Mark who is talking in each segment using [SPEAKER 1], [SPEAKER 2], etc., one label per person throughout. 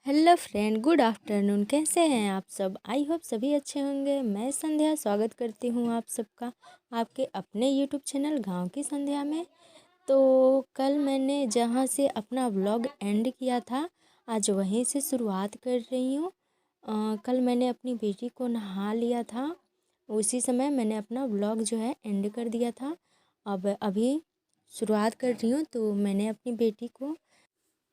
[SPEAKER 1] Hello friend, good afternoon. कैसे हैं आप सब? आई होप सभी अच्छे होंगे। मैं संध्या स्वागत करती हूँ आप सबका आपके अपने यूट्यूब चैनल गांव की संध्या में। तो कल मैंने जहाँ से अपना व्लॉग एंड किया था, आज वहीं से शुरुआत कर रही हूँ। कल मैंने अपनी बेटी को नहा लिया था, उसी समय मैंने अपना व्लॉग जो है एंड कर दिया था। अब अभी शुरुआत कर रही हूँ। तो मैंने अपनी बेटी को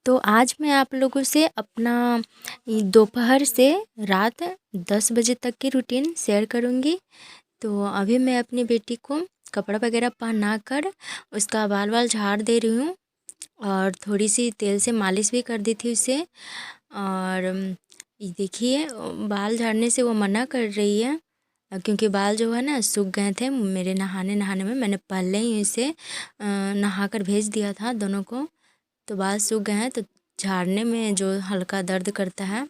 [SPEAKER 1] आज मैं आप लोगों से अपना दोपहर से रात 10 बजे तक की रूटीन शेयर करूँगी। तो अभी मैं अपनी बेटी को कपड़ा वगैरह पहना कर उसका बाल वाल झाड़ दे रही हूँ और थोड़ी सी तेल से मालिश भी कर दी थी उसे। और ये देखिए, बाल झाड़ने से वो मना कर रही है क्योंकि बाल जो है ना सूख गए थे मेरे नहाने में। मैंने पहले ही इसे नहा कर भेज दिया था दोनों को, तो बाल सूख गए हैं। तो झाड़ने में जो हल्का दर्द करता है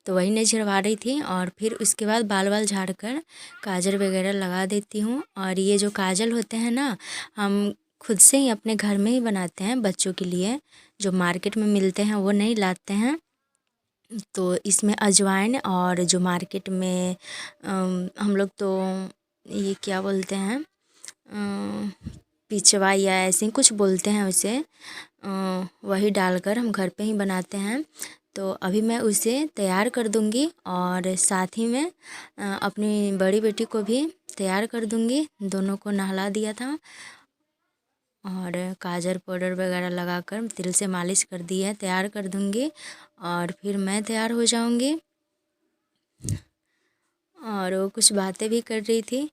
[SPEAKER 1] तो वही नहीं झड़वा रही थी। और फिर उसके बाद बाल वाल झाड़ कर काजल वगैरह लगा देती हूँ। और ये जो काजल होते हैं ना, हम खुद से ही अपने घर में ही बनाते हैं बच्चों के लिए, जो मार्केट में मिलते हैं वो नहीं लाते हैं। तो इसमें अजवाइन और जो मार्केट में हम लोग तो ये क्या बोलते हैं, पिचवा या ऐसे ही कुछ बोलते हैं उसे, वही डालकर हम घर पे ही बनाते हैं। तो अभी मैं उसे तैयार कर दूंगी और साथ ही में अपनी बड़ी बेटी को भी तैयार कर दूंगी। दोनों को नहला दिया था और काजल पाउडर वगैरह लगाकर तिल से मालिश कर दी है, तैयार कर दूंगी और फिर मैं तैयार हो जाऊंगी। और वो कुछ बातें भी कर रही थी,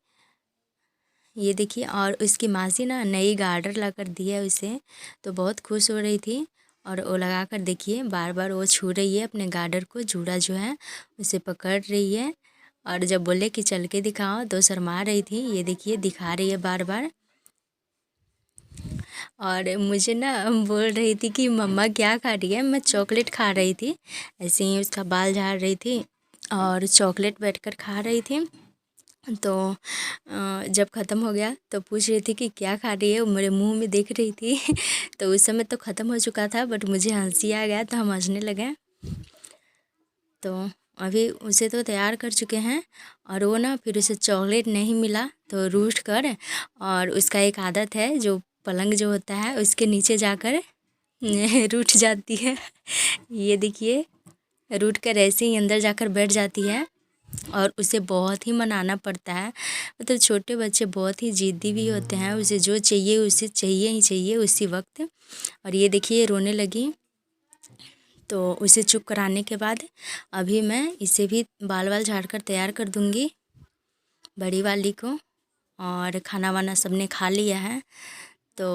[SPEAKER 1] ये देखिए। और उसकी मासी ना नई गार्डर ला कर दी है उसे, तो बहुत खुश हो रही थी। और वो लगा कर देखिए, बार बार वो छू रही है अपने गार्डर को, जूड़ा जो है उसे पकड़ रही है। और जब बोले कि चल के दिखाओ तो शर्मा रही थी, ये देखिए दिखा रही है बार बार। और मुझे ना बोल रही थी कि मम्मा क्या खा रही है, मैं चॉकलेट खा रही थी। ऐसे ही उसका बाल झाड़ रही थी और चॉकलेट बैठकर खा रही थी। तो जब ख़त्म हो गया तो पूछ रही थी कि क्या खा रही है, वो मेरे मुंह में देख रही थी। तो उस समय तो ख़त्म हो चुका था, बट मुझे हंसी आ गया तो हम हंसने लगे। तो अभी उसे तो तैयार कर चुके हैं और वो ना फिर उसे चॉकलेट नहीं मिला तो रूठ कर, और उसका एक आदत है जो पलंग जो होता है उसके नीचे जाकर रूठ जाती है। ये देखिए, रूठ कर ऐसे ही अंदर जाकर बैठ जाती है और उसे बहुत ही मनाना पड़ता है। मतलब छोटे बच्चे बहुत ही ज़िद्दी भी होते हैं, उसे जो चाहिए उसे चाहिए ही चाहिए उसी वक्त। और ये देखिए रोने लगी। तो उसे चुप कराने के बाद अभी मैं इसे भी बाल वाल झाड़ कर तैयार कर दूँगी, बड़ी वाली को। और खाना वाना सबने खा लिया है। तो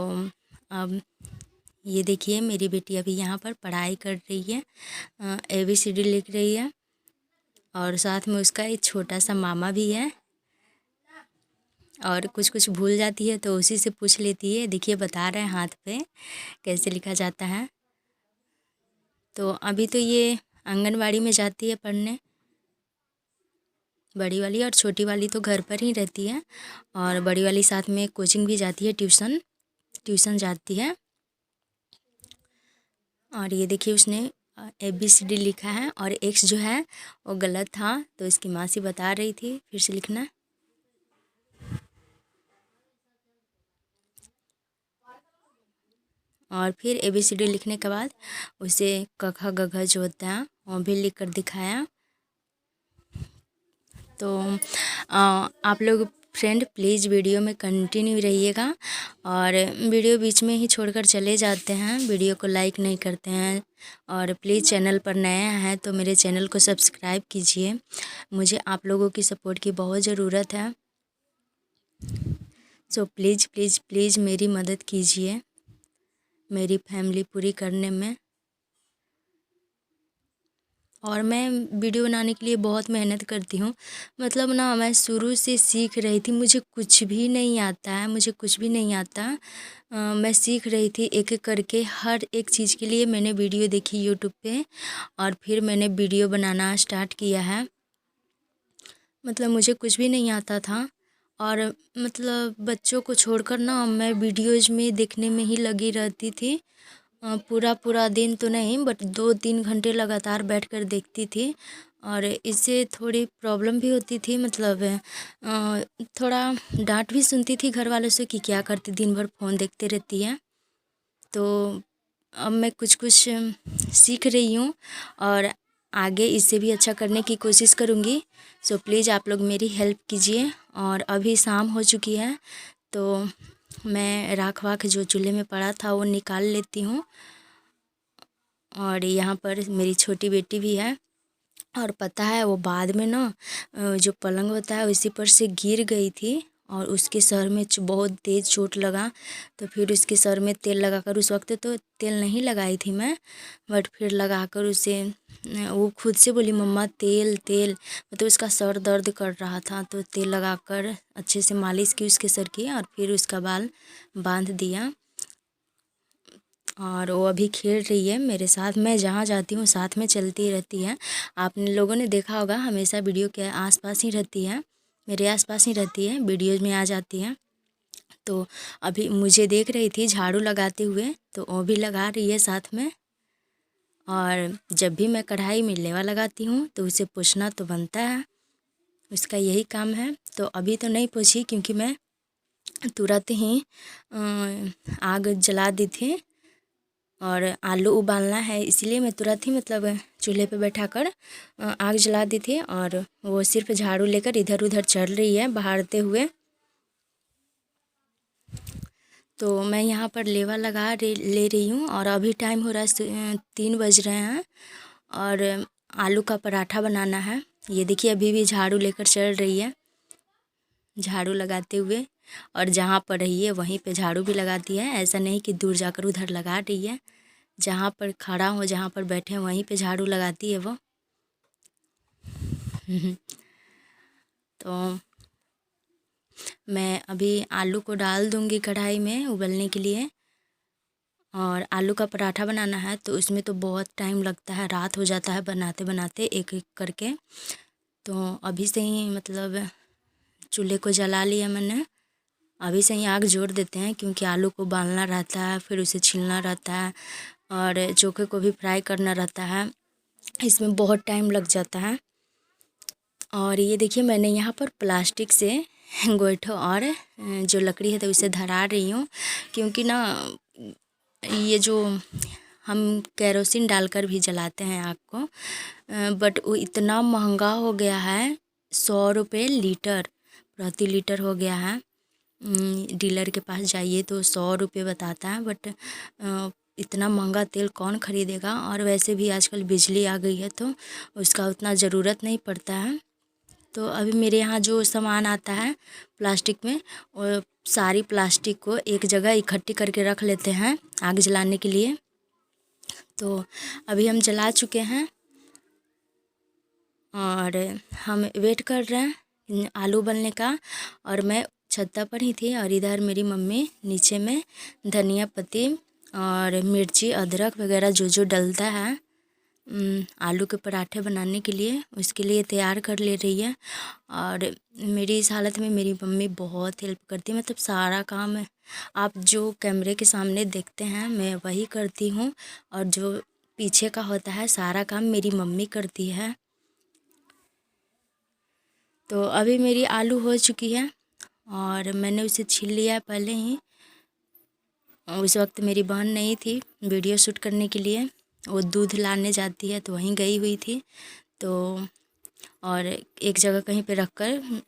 [SPEAKER 1] अब ये देखिए, मेरी बेटी अभी यहाँ पर पढ़ाई कर रही है, ABCD लिख रही है। और साथ में उसका एक छोटा सा मामा भी है। और कुछ कुछ भूल जाती है तो उसी से पूछ लेती है। देखिए बता रहे हैं हाथ पे कैसे लिखा जाता है। तो अभी तो ये आंगनवाड़ी में जाती है पढ़ने, बड़ी वाली। और छोटी वाली तो घर पर ही रहती है। और बड़ी वाली साथ में कोचिंग भी जाती है, ट्यूशन जाती है। और ये देखिए, उसने ABCD लिखा है और X जो है वो गलत था, तो इसकी मासी बता रही थी फिर से लिखना। और फिर ABCD लिखने के बाद उसे क ख ग घ जो होता है वो भी लिख कर दिखाया। तो आप लोग फ्रेंड प्लीज़ वीडियो में कंटिन्यू रहिएगा। और वीडियो बीच में ही छोड़कर चले जाते हैं, वीडियो को लाइक नहीं करते हैं। और प्लीज़ चैनल पर नया है तो मेरे चैनल को सब्सक्राइब कीजिए, मुझे आप लोगों की सपोर्ट की बहुत ज़रूरत है। सो प्लीज़ प्लीज़ प्लीज़ मेरी मदद कीजिए मेरी फैमिली पूरी करने में। और मैं वीडियो बनाने के लिए बहुत मेहनत करती हूँ। मतलब ना, मैं शुरू से सीख रही थी, मुझे कुछ भी नहीं आता है, मुझे कुछ भी नहीं आता। मैं सीख रही थी एक एक करके, हर एक चीज़ के लिए मैंने वीडियो देखी यूट्यूब पे और फिर मैंने वीडियो बनाना स्टार्ट किया है। मतलब मुझे कुछ भी नहीं आता था। और मतलब बच्चों को छोड़कर ना मैं वीडियोज़ में देखने में ही लगी रहती थी। पूरा पूरा दिन तो नहीं, बट 2-3 घंटे लगातार बैठकर देखती थी। और इससे थोड़ी प्रॉब्लम भी होती थी, मतलब थोड़ा डांट भी सुनती थी घर वालों से कि क्या करती दिन भर फ़ोन देखते रहती है। तो अब मैं कुछ कुछ सीख रही हूँ और आगे इससे भी अच्छा करने की कोशिश करूँगी। सो प्लीज़ आप लोग मेरी हेल्प कीजिए। और अभी शाम हो चुकी है, तो मैं राख वाख जो चूल्हे में पड़ा था वो निकाल लेती हूँ। और यहाँ पर मेरी छोटी बेटी भी है। और पता है वो बाद में ना जो पलंग होता है उसी पर से गिर गई थी और उसके सर में बहुत तेज़ चोट लगा। तो फिर उसके सर में तेल लगाकर, उस वक्त तो तेल नहीं लगाई थी मैं, बट फिर लगाकर उसे वो खुद से बोली मम्मा तेल तेल, मतलब उसका सर दर्द कर रहा था तो तेल लगाकर अच्छे से मालिश की उसके सर की और फिर उसका बाल बांध दिया। और वो अभी खेल रही है मेरे साथ, मैं जहाँ जाती हूँ साथ में चलती रहती है। आप लोगों ने देखा होगा हमेशा वीडियो के आसपास ही रहती है, मेरे आसपास ही रहती है, वीडियोज़ में आ जाती है। तो अभी मुझे देख रही थी झाड़ू लगाते हुए, तो वो भी लगा रही है साथ में। और जब भी मैं कढ़ाई में लेवा लगाती हूँ तो उसे पोंछना तो बनता है, उसका यही काम है। तो अभी तो नहीं पोंछी क्योंकि मैं तुरंत ही आग जला दी थी और आलू उबालना है, इसलिए मैं तुरंत ही मतलब चूल्हे पे बैठाकर आग जला दी थी। और वो सिर्फ झाड़ू लेकर इधर उधर चल रही है बहारते हुए। तो मैं यहाँ पर लेवा ले रही हूँ और अभी टाइम हो रहा है 3 बज रहे हैं और आलू का पराठा बनाना है। ये देखिए अभी भी झाड़ू लेकर चल रही है, झाड़ू लगाते हुए। और जहाँ पर रही है वहीं पे झाड़ू भी लगाती है, ऐसा नहीं कि दूर जाकर उधर लगा रही है। जहाँ पर खड़ा हो, जहाँ पर बैठे हैं वहीं पे झाड़ू लगाती है वो। तो मैं अभी आलू को डाल दूँगी कढ़ाई में उबलने के लिए। और आलू का पराठा बनाना है तो उसमें तो बहुत टाइम लगता है, रात हो जाता है बनाते बनाते एक एक करके। तो अभी से ही मतलब चूल्हे को जला लिया मैंने, अभी से ही आग जोड़ देते हैं क्योंकि आलू को उबालना रहता है, फिर उसे छीलना रहता है और चोखे को भी फ्राई करना रहता है, इसमें बहुत टाइम लग जाता है। और ये देखिए मैंने यहाँ पर प्लास्टिक से गोईठा और जो लकड़ी है तो उसे धरा रही हूँ, क्योंकि ना ये जो हम केरोसिन डालकर भी जलाते हैं आग को, बट वो इतना महंगा हो गया है, 100 रुपये लीटर प्रति लीटर हो गया है। डीलर के पास जाइए तो 100 रुपये बताता है, बट इतना महंगा तेल कौन ख़रीदेगा। और वैसे भी आजकल बिजली आ गई है तो उसका उतना ज़रूरत नहीं पड़ता है। तो अभी मेरे यहाँ जो सामान आता है प्लास्टिक में, वो सारी प्लास्टिक को एक जगह इकट्ठी करके रख लेते हैं आग जलाने के लिए। तो अभी हम जला चुके हैं और हम वेट कर रहे हैं आलू उबलने का। और मैं छत्ता पर ही थी और इधर मेरी मम्मी नीचे में धनिया पत्ती और मिर्ची अदरक वगैरह जो जो डलता है आलू के पराठे बनाने के लिए, उसके लिए तैयार कर ले रही है। और मेरी इस हालत में मेरी मम्मी बहुत हेल्प करती है, मतलब सारा काम आप जो कैमरे के सामने देखते हैं मैं वही करती हूँ और जो पीछे का होता है सारा काम मेरी मम्मी करती है। तो अभी मेरी आलू हो चुकी है और मैंने उसे छील लिया है पहले ही। उस वक्त मेरी बहन नहीं थी वीडियो शूट करने के लिए, वो दूध लाने जाती है तो वहीं गई हुई थी। तो और एक जगह कहीं पे रख कर,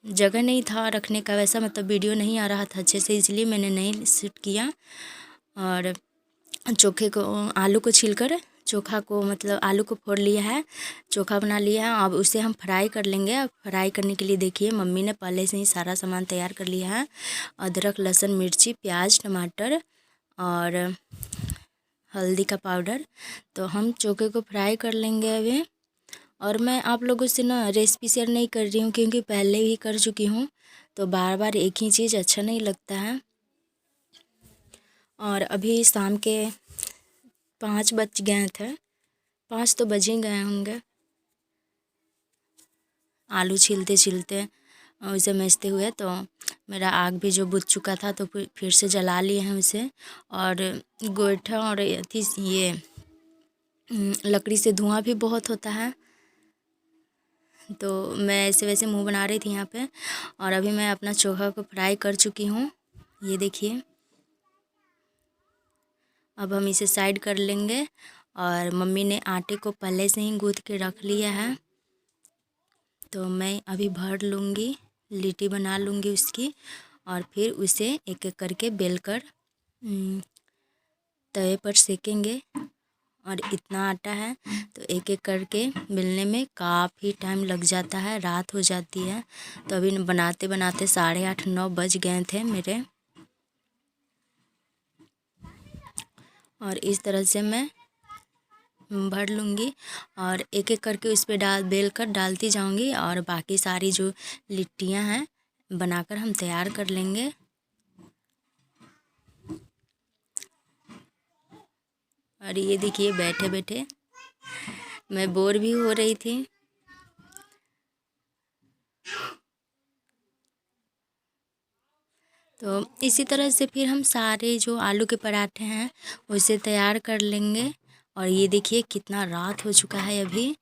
[SPEAKER 1] जगह नहीं था रखने का वैसा, मतलब वीडियो नहीं आ रहा था अच्छे से, इसलिए मैंने नहीं शूट किया। और चोखे को, आलू को छीलकर चोखा को, मतलब आलू को फोड़ लिया है, चोखा बना लिया है। अब उसे हम फ्राई कर लेंगे। अब फ्राई करने के लिए देखिए मम्मी ने पहले से ही सारा सामान तैयार कर लिया है, अदरक लहसुन मिर्ची प्याज टमाटर और हल्दी का पाउडर। तो हम चोखे को फ्राई कर लेंगे अभी। और मैं आप लोगों से ना रेसिपी शेयर नहीं कर रही हूँ क्योंकि पहले भी कर चुकी हूँ, तो बार बार एक ही चीज़ अच्छा नहीं लगता है। और अभी शाम के 5 बज गए थे, 5 तो बज ही गए होंगे आलू छीलते छीलते उसे मैचते हुए। तो मेरा आग भी जो बुझ चुका था तो फिर से जला लिए हैं उसे। और गोईठा और ये लकड़ी से धुआं भी बहुत होता है। तो मैं ऐसे वैसे मुंह बना रही थी यहाँ पे। और अभी मैं अपना चोखा को फ्राई कर चुकी हूँ, ये देखिए। अब हम इसे साइड कर लेंगे। और मम्मी ने आटे को पहले से ही गूँथ के रख लिया है, तो मैं अभी भर लूँगी, लिट्टी बना लूँगी उसकी। और फिर उसे एक एक करके बेलकर तवे पर सेकेंगे। और इतना आटा है तो एक एक करके बेलने में काफ़ी टाइम लग जाता है, रात हो जाती है। तो अभी बनाते बनाते 8:30-9 बज गए थे मेरे। और इस तरह से मैं भर लूँगी और एक एक करके उस पर बेल कर डालती जाऊँगी। और बाकी सारी जो लिट्टियाँ हैं बनाकर हम तैयार कर लेंगे। और ये देखिए, बैठे बैठे मैं बोर भी हो रही थी। तो इसी तरह से फिर हम सारे जो आलू के पराठे हैं उसे तैयार कर लेंगे। और ये देखिए कितना रात हो चुका है अभी,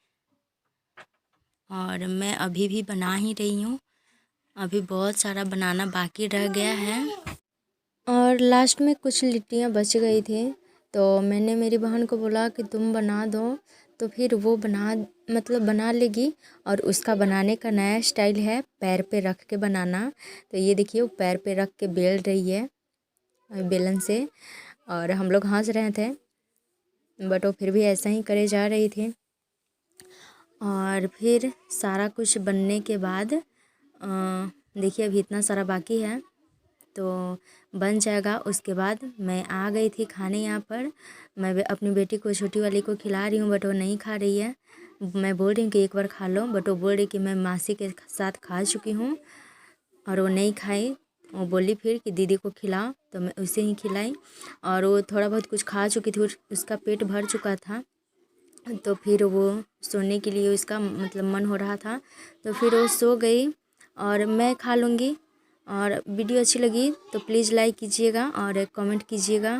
[SPEAKER 1] और मैं अभी भी बना ही रही हूँ। अभी बहुत सारा बनाना बाकी रह गया है। और लास्ट में कुछ लिट्टियाँ बच गई थी, तो मैंने मेरी बहन को बोला कि तुम बना दो। तो फिर वो बना लेगी। और उसका बनाने का नया स्टाइल है पैर पे रख के बनाना। तो ये देखिए, वो पैर पे रख के बेल रही है बेलन से। और हम लोग हंस रहे थे, बट वो फिर भी ऐसा ही करे जा रही थी। और फिर सारा कुछ बनने के बाद देखिए अभी इतना सारा बाकी है, तो बन जाएगा। उसके बाद मैं आ गई थी खाने यहाँ पर। मैं अपनी बेटी को, छोटी वाली को खिला रही हूँ, बट वो नहीं खा रही है। मैं बोल रही हूँ कि एक बार खा लो, बट वो बोल रही कि मैं मासी के साथ खा चुकी हूँ, और वो नहीं खाई। वो बोली फिर कि दीदी को खिलाओ, तो मैं उसे ही खिलाई। और वो थोड़ा बहुत कुछ खा चुकी थी, उसका पेट भर चुका था। तो फिर वो सोने के लिए उसका मन हो रहा था, तो फिर वो सो गई। और मैं खा लूँगी। और वीडियो अच्छी लगी तो प्लीज़ लाइक कीजिएगा और कमेंट कीजिएगा।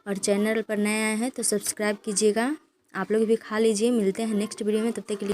[SPEAKER 1] और चैनल पर नए आए हैं तो सब्सक्राइब कीजिएगा। आप लोग भी खा लीजिए। मिलते हैं नेक्स्ट वीडियो में, तब तक के लिए।